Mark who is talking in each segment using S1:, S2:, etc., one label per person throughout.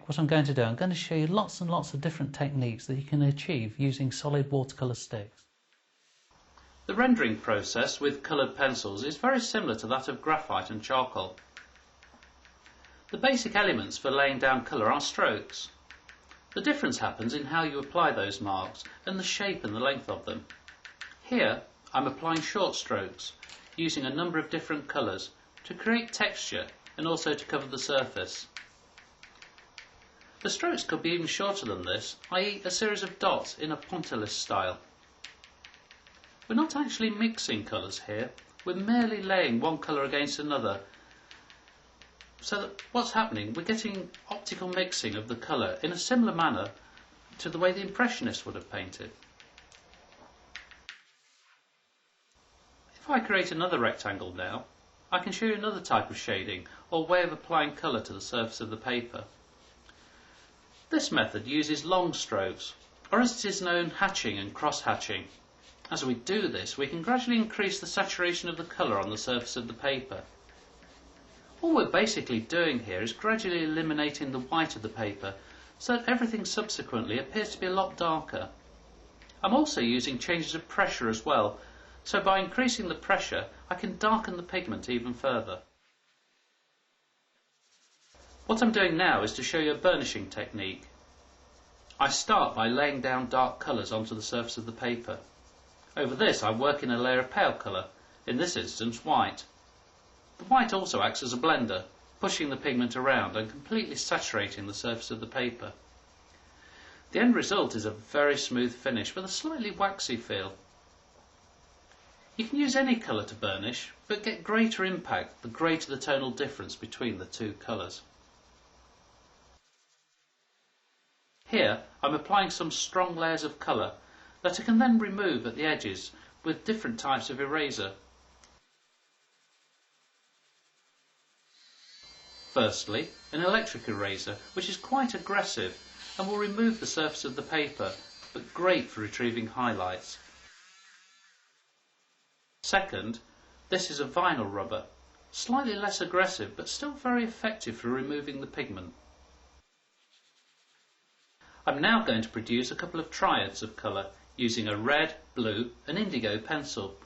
S1: what I'm going to do, I'm going to show you lots and lots of different techniques that you can achieve using solid watercolour sticks.
S2: The rendering process with coloured pencils is very similar to that of graphite and charcoal. The basic elements for laying down colour are strokes. The difference happens in how you apply those marks and the shape and the length of them. Here I'm applying short strokes using a number of different colours to create texture and also to cover the surface. The strokes could be even shorter than this, i.e. a series of dots in a pointillist style. We're not actually mixing colours here, we're merely laying one colour against another. So that what's happening, we're getting optical mixing of the colour in a similar manner to the way the Impressionists would have painted. If I create another rectangle now, I can show you another type of shading or way of applying colour to the surface of the paper. This method uses long strokes, or as it is known, hatching and cross-hatching. As we do this, we can gradually increase the saturation of the colour on the surface of the paper. All we're basically doing here is gradually eliminating the white of the paper so that everything subsequently appears to be a lot darker. I'm also using changes of pressure as well, so by increasing the pressure I can darken the pigment even further. What I'm doing now is to show you a burnishing technique. I start by laying down dark colours onto the surface of the paper. Over this I work in a layer of pale colour, in this instance white. The white also acts as a blender, pushing the pigment around and completely saturating the surface of the paper. The end result is a very smooth finish with a slightly waxy feel. You can use any colour to burnish, but get greater impact the greater the tonal difference between the two colours. Here I'm applying some strong layers of colour that I can then remove at the edges with different types of eraser. Firstly, an electric eraser, which is quite aggressive and will remove the surface of the paper, but great for retrieving highlights. Second, this is a vinyl rubber, slightly less aggressive but still very effective for removing the pigment. I'm now going to produce a couple of triads of colour using a red, blue and indigo pencil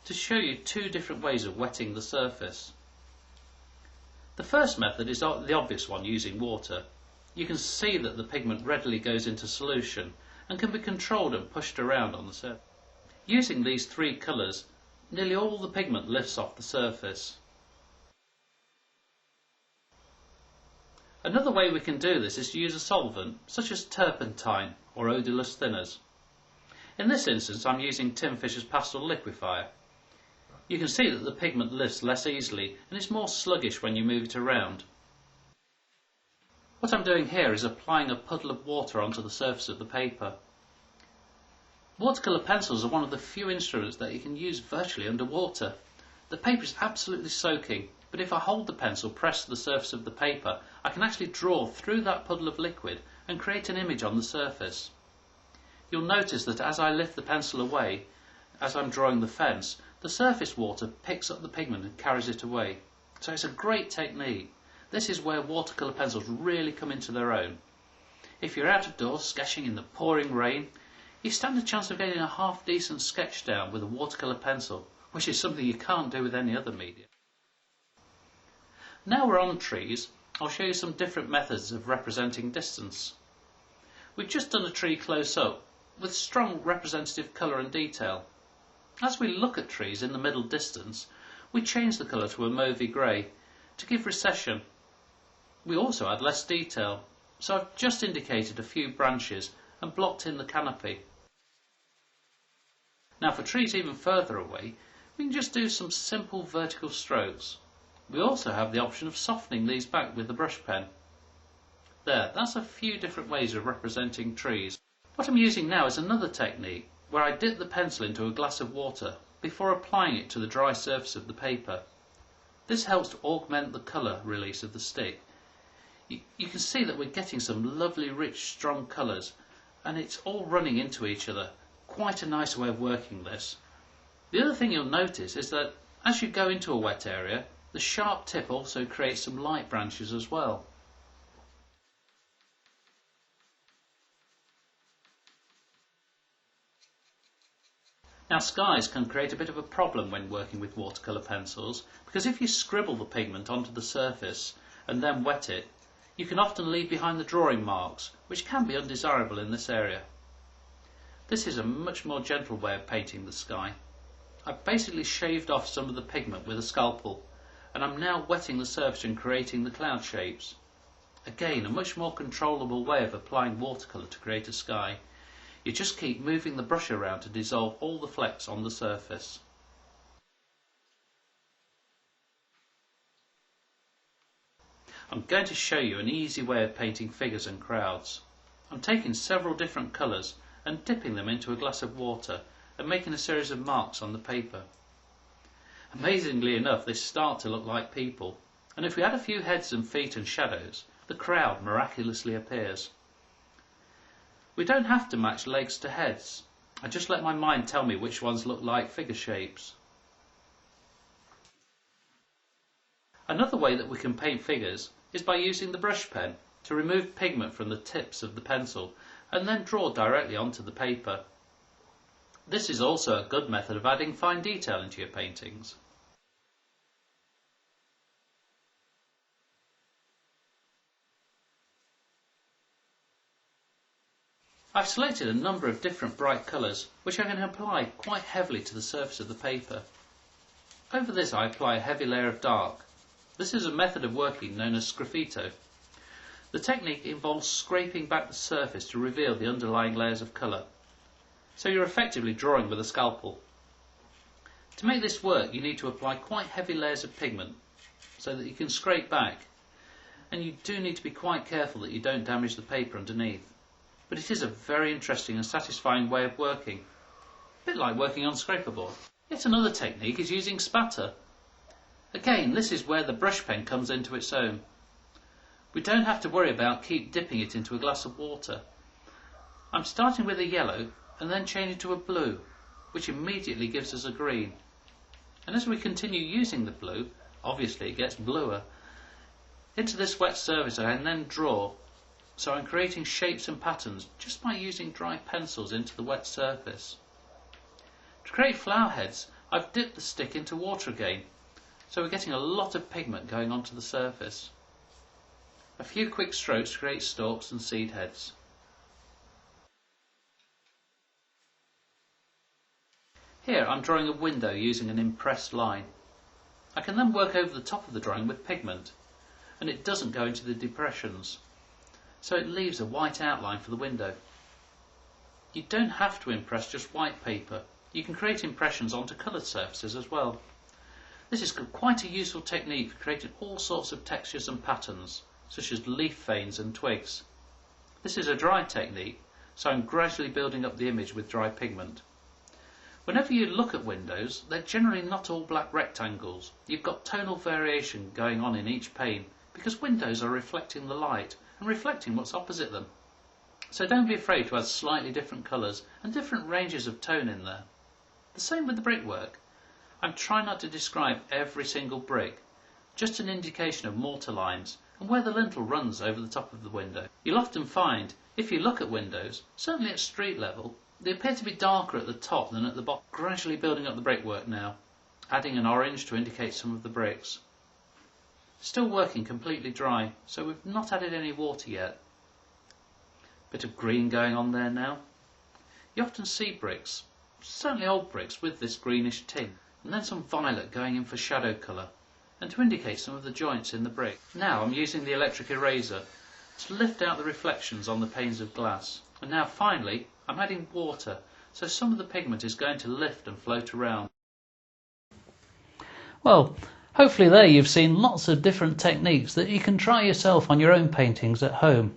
S2: to show you two different ways of wetting the surface. The first method is the obvious one, using water. You can see that the pigment readily goes into solution and can be controlled and pushed around on the surface. Using these three colours, nearly all the pigment lifts off the surface. Another way we can do this is to use a solvent such as turpentine or odorless thinners. In this instance I'm using Tim Fisher's pastel liquefier. You can see that the pigment lifts less easily and is more sluggish when you move it around. What I'm doing here is applying a puddle of water onto the surface of the paper. Watercolour pencils are one of the few instruments that you can use virtually underwater. The paper is absolutely soaking, but if I hold the pencil pressed to the surface of the paper, I can actually draw through that puddle of liquid and create an image on the surface. You'll notice that as I lift the pencil away, as I'm drawing the fence, the surface water picks up the pigment and carries it away. So it's a great technique. This is where watercolour pencils really come into their own. If you're out of doors sketching in the pouring rain, you stand a chance of getting a half decent sketch down with a watercolour pencil, which is something you can't do with any other medium. Now we're on trees, I'll show you some different methods of representing distance. We've just done a tree close up with strong representative colour and detail. As we look at trees in the middle distance, we change the colour to a mauvey grey to give recession. We also add less detail, so I've just indicated a few branches and blocked in the canopy. Now for trees even further away, we can just do some simple vertical strokes. We also have the option of softening these back with the brush pen. There, that's a few different ways of representing trees. What I'm using now is another technique where I dip the pencil into a glass of water before applying it to the dry surface of the paper. This helps to augment the colour release of the stick. You can see that we're getting some lovely rich strong colours and it's all running into each other. Quite a nice way of working this. The other thing you'll notice is that as you go into a wet area, the sharp tip also creates some light branches as well. Now skies can create a bit of a problem when working with watercolour pencils, because if you scribble the pigment onto the surface and then wet it, you can often leave behind the drawing marks, which can be undesirable in this area. This is a much more gentle way of painting the sky. I've basically shaved off some of the pigment with a scalpel, and I'm now wetting the surface and creating the cloud shapes. Again, a much more controllable way of applying watercolour to create a sky. You just keep moving the brush around to dissolve all the flecks on the surface. I'm going to show you an easy way of painting figures and crowds. I'm taking several different colours and dipping them into a glass of water and making a series of marks on the paper. Amazingly enough, they start to look like people, and if we add a few heads and feet and shadows, the crowd miraculously appears. We don't have to match legs to heads. I just let my mind tell me which ones look like figure shapes. Another way that we can paint figures is by using the brush pen to remove pigment from the tips of the pencil and then draw directly onto the paper. This is also a good method of adding fine detail into your paintings. I've selected a number of different bright colours which I can apply quite heavily to the surface of the paper. Over this I apply a heavy layer of dark. This is a method of working known as sgraffito. The technique involves scraping back the surface to reveal the underlying layers of colour. So you're effectively drawing with a scalpel. To make this work you need to apply quite heavy layers of pigment so that you can scrape back, and you do need to be quite careful that you don't damage the paper underneath. But it is a very interesting and satisfying way of working, a bit like working on scraper board. Yet another technique is using spatter. Again, this is where the brush pen comes into its own. We don't have to worry about keep dipping it into a glass of water. I'm starting with a yellow and then changing to a blue, which immediately gives us a green. And as we continue using the blue, obviously it gets bluer. Into this wet surface I can then draw, so I'm creating shapes and patterns just by using dry pencils into the wet surface. To create flower heads, I've dipped the stick into water again, so we're getting a lot of pigment going onto the surface. A few quick strokes create stalks and seed heads. Here I'm drawing a window using an impressed line. I can then work over the top of the drawing with pigment, and it doesn't go into the depressions, so it leaves a white outline for the window. You don't have to impress just white paper. You can create impressions onto coloured surfaces as well. This is quite a useful technique for creating all sorts of textures and patterns, such as leaf veins and twigs. This is a dry technique, so I'm gradually building up the image with dry pigment. Whenever you look at windows, they're generally not all black rectangles. You've got tonal variation going on in each pane, because windows are reflecting the light and reflecting what's opposite them. So don't be afraid to add slightly different colours and different ranges of tone in there. The same with the brickwork. I'm trying not to describe every single brick, just an indication of mortar lines and where the lintel runs over the top of the window. You'll often find, if you look at windows, certainly at street level, they appear to be darker at the top than at the bottom. Gradually building up the brickwork now, adding an orange to indicate some of the bricks. Still working completely dry, so we've not added any water yet. Bit of green going on there now. You often see bricks, certainly old bricks, with this greenish tint, and then some violet going in for shadow colour, and to indicate some of the joints in the brick. Now I'm using the electric eraser to lift out the reflections on the panes of glass, and now finally I'm adding water, so some of the pigment is going to lift and float around.
S1: Well, hopefully there you've seen lots of different techniques that you can try yourself on your own paintings at home.